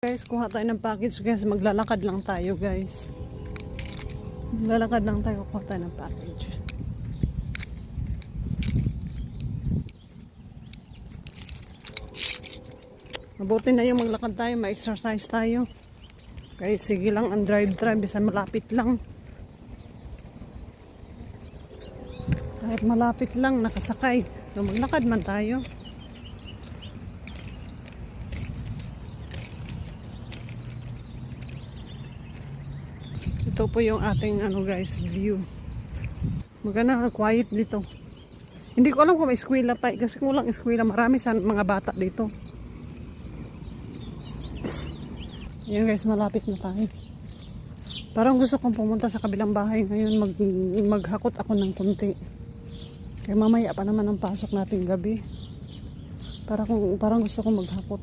Guys, kuha tayo ng package guys. Maglalakad lang tayo guys. Maglalakad lang tayo. Kuha tayo ng package. Mabuti na yung maglakad tayo. Ma-exercise tayo. Kahit sige lang ang drive-drive. Bisa malapit lang. Kahit malapit lang nakasakay. So maglakad man tayo. Ito po yung ating guys, view. Maganda, quiet dito. Hindi ko alam kung may eskwela pa. Kasi kung walang eskwela, marami sa mga bata dito. Yan guys, malapit na tayo. Parang gusto kong pumunta sa kabilang bahay ngayon. Maghakot ako ng kunti. Kaya mamaya pa naman ang pasok natin gabi. Parang gusto kong maghakot.